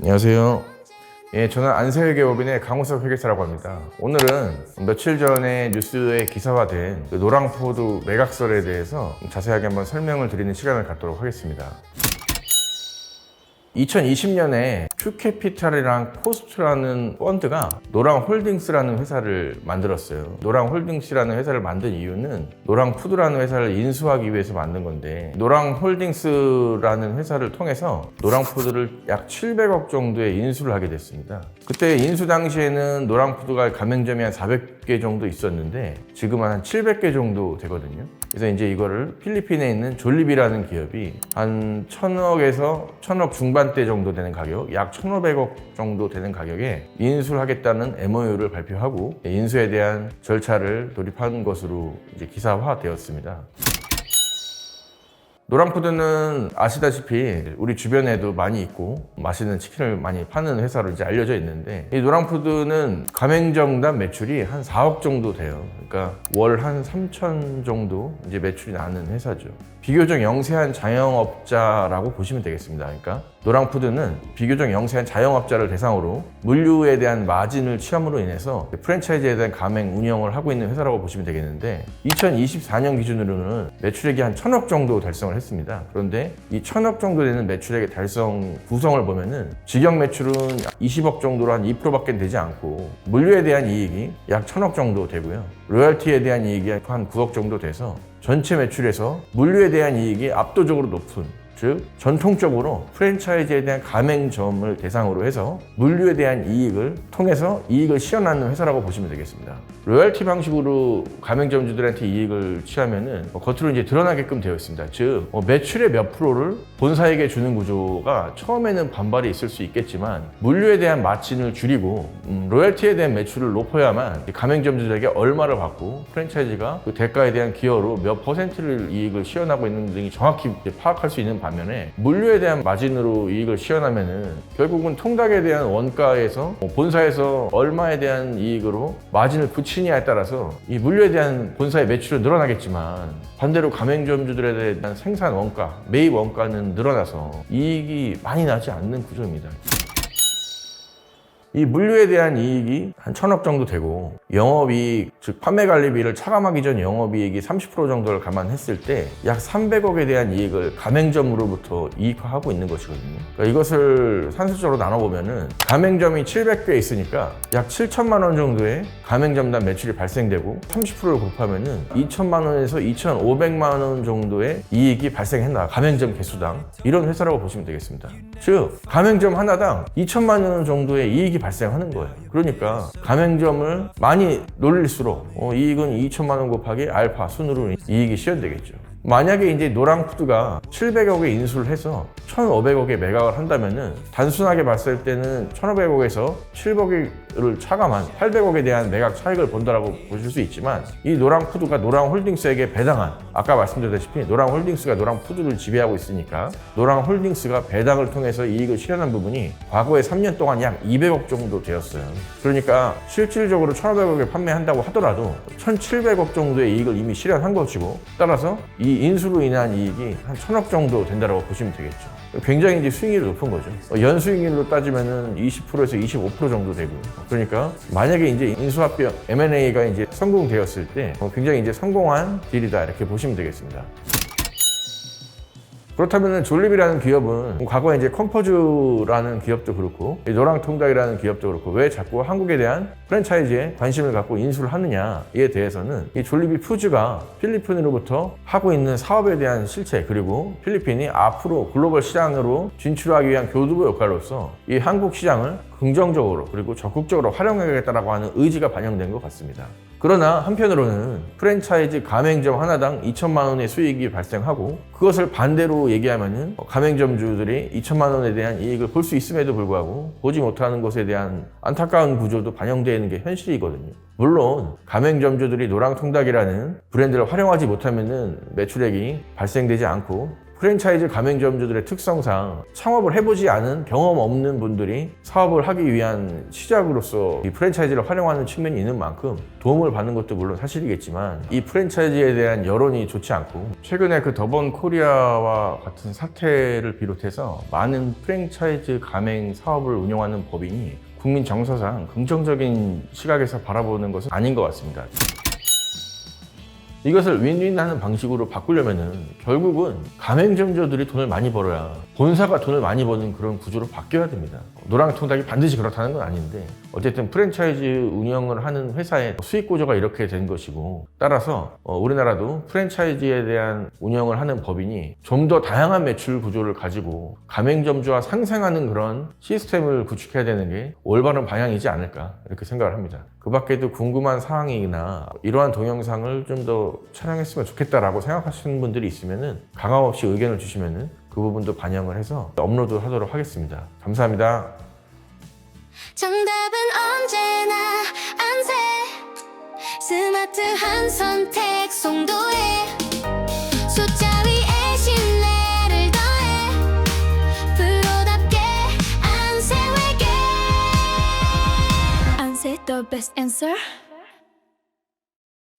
안녕하세요. 저는 안세회계법인의 강우석 회계사라고 합니다. 오늘은 며칠 전에 뉴스에 기사화된 노랑포드 매각설에 대해서 자세하게 한번 설명을 드리는 시간을 갖도록 하겠습니다. 2020년에 큐캐피탈이랑 포스트라는 펀드가 노랑홀딩스라는 회사를 만들었어요. 노랑홀딩스라는 회사를 만든 이유는 노랑푸드라는 회사를 인수하기 위해서 만든 건데, 노랑홀딩스라는 회사를 통해서 노랑푸드를 약 700억 정도의 인수를 하게 됐습니다. 그때 인수 당시에는 노랑푸드가 가맹점이 한 400개 정도 있었는데 지금은 한 700개 정도 되거든요. 그래서 이제 이거를 필리핀에 있는 졸리비라는 기업이 한 1000억에서 1000억 중반대 정도 되는 가격, 약 1500억 정도 되는 가격에 인수를 하겠다는 MOU를 발표하고 인수에 대한 절차를 돌입한 것으로 이제 기사화되었습니다. 노랑푸드는 아시다시피 우리 주변에도 많이 있고 맛있는 치킨을 많이 파는 회사로 이제 알려져 있는데, 이 노랑푸드는 가맹점당 매출이 한 4억 정도 돼요. 그러니까 월 한 3천 정도 이제 매출이 나는 회사죠. 비교적 영세한 자영업자라고 보시면 되겠습니다. 그러니까 노랑푸드는 비교적 영세한 자영업자를 대상으로 물류에 대한 마진을 취함으로 인해서 프랜차이즈에 대한 가맹 운영을 하고 있는 회사라고 보시면 되겠는데, 2024년 기준으로는 매출액이 한 1000억 정도 달성을 했습니다. 그런데 이 1000억 정도 되는 매출액의 달성 구성을 보면은 직영 매출은 20억 정도로 한 2%밖에 되지 않고, 물류에 대한 이익이 약 1000억 정도 되고요. 로열티에 대한 이익이 한 9억 정도 돼서 전체 매출에서 물류에 대한 이익이 압도적으로 높은, 즉 전통적으로 프랜차이즈에 대한 가맹점을 대상으로 해서 물류에 대한 이익을 통해서 이익을 실현하는 회사라고 보시면 되겠습니다. 로열티 방식으로 가맹점주들한테 이익을 취하면은 겉으로 이제 드러나게끔 되어 있습니다. 즉 매출의 몇 프로를 본사에게 주는 구조가 처음에는 반발이 있을 수 있겠지만, 물류에 대한 마진을 줄이고 로열티에 대한 매출을 높여야만 가맹점주들에게 얼마를 받고 프랜차이즈가 그 대가에 대한 기여로 몇 퍼센트를 이익을 실현하고 있는 등이 정확히 파악할 수 있는 반면에, 물류에 대한 마진으로 이익을 실현하면은 결국은 통닭에 대한 원가에서 본사에서 얼마에 대한 이익으로 마진을 붙이냐에 따라서 이 물류에 대한 본사의 매출은 늘어나겠지만, 반대로 가맹점주들에 대한 생산 원가, 매입 원가는 늘어나서 이익이 많이 나지 않는 구조입니다. 이 물류에 대한 이익이 한 1000억 정도 되고, 영업이익, 즉 판매관리비를 차감하기 전 영업이익이 30% 정도를 감안했을 때 약 300억에 대한 이익을 가맹점으로부터 이익화하고 있는 것이거든요. 그러니까 이것을 산술적으로 나눠보면은 가맹점이 700개 있으니까 약 7천만 원 정도의 가맹점당 매출이 발생되고, 30%를 곱하면은 2천만 원에서 2,500만 원 정도의 이익이 발생했나, 가맹점 개수당. 이런 회사라고 보시면 되겠습니다. 즉 가맹점 하나당 2천만 원 정도의 이익이 발생하는 거예요. 그러니까 가맹점을 많이 놀릴수록 이익은 2천만 원 곱하기 알파 순으로 이익이 실현되겠죠. 만약에 이제 노랑푸드가 700억에 인수를 해서 1,500억에 매각을 한다면은 단순하게 봤을 때는 1,500억에서 700억을 차감한 800억에 대한 매각 차익을 본다라고 보실 수 있지만, 이 노랑푸드가 노랑홀딩스에게 배당한, 아까 말씀드렸다시피 노랑홀딩스가 노랑푸드를 지배하고 있으니까 노랑홀딩스가 배당을 통해서 이익을 실현한 부분이 과거에 3년 동안 약 200억 정도 되었어요. 그러니까 실질적으로 1,500억에 판매한다고 하더라도 1,700억 정도의 이익을 이미 실현한 것이고, 따라서 이 인수로 인한 이익이 한 1000억 정도 된다고 보시면 되겠죠. 굉장히 이제 수익률이 높은 거죠. 연수익률로 따지면은 20%에서 25% 정도 되고, 그러니까 만약에 이제 인수합병 M&A가 이제 성공되었을 때 굉장히 이제 성공한 딜이다, 이렇게 보시면 되겠습니다. 그렇다면 졸리비라는 기업은 과거에 이제 컴포즈라는 기업도 그렇고 노랑통닭이라는 기업도 그렇고 왜 자꾸 한국에 대한 프랜차이즈에 관심을 갖고 인수를 하느냐에 대해서는, 이 졸리비 푸즈가 필리핀으로부터 하고 있는 사업에 대한 실체, 그리고 필리핀이 앞으로 글로벌 시장으로 진출하기 위한 교두보 역할로서 이 한국 시장을 긍정적으로 그리고 적극적으로 활용하겠다라고 하는 의지가 반영된 것 같습니다. 그러나 한편으로는 프랜차이즈 가맹점 하나당 2천만 원의 수익이 발생하고, 그것을 반대로 얘기하면은 가맹점주들이 2천만 원에 대한 이익을 볼 수 있음에도 불구하고 보지 못하는 것에 대한 안타까운 구조도 반영되는 게 현실이거든요. 물론 가맹점주들이 노랑통닭이라는 브랜드를 활용하지 못하면은 매출액이 발생되지 않고 프랜차이즈 가맹점주들의 특성상 창업을 해보지 않은 경험 없는 분들이 사업을 하기 위한 시작으로서 이 프랜차이즈를 활용하는 측면이 있는 만큼 도움을 받는 것도 물론 사실이겠지만 이 프랜차이즈에 대한 여론이 좋지 않고 최근에 그 더번 코리아와 같은 사태를 비롯해서 많은 프랜차이즈 가맹 사업을 운영하는 법인이 국민 정서상 긍정적인 시각에서 바라보는 것은 아닌 것 같습니다. 이것을 윈윈하는 방식으로 바꾸려면은 결국은 가맹점주들이 돈을 많이 벌어야 본사가 돈을 많이 버는 그런 구조로 바뀌어야 됩니다. 노랑통닭이 반드시 그렇다는 건 아닌데 어쨌든 프랜차이즈 운영을 하는 회사의 수익 구조가 이렇게 된 것이고 따라서 우리나라도 프랜차이즈에 대한 운영을 하는 법인이 좀 더 다양한 매출 구조를 가지고 가맹점주와 상생하는 그런 시스템을 구축해야 되는 게 올바른 방향이지 않을까 이렇게 생각을 합니다. 그 밖에도 궁금한 사항이나 이러한 동영상을 좀 더 촬영했으면 좋겠다라고 생각하시는 분들이 있으면은 가감없이 의견을 주시면은 그 부분도 반영을 해서 업로드 하도록 하겠습니다. 감사합니다. 정답은 언제나 안새 스마트한 선택 송도에 숫자 위에 신뢰를 더해 프로답게 안새 외계 안새 the best answer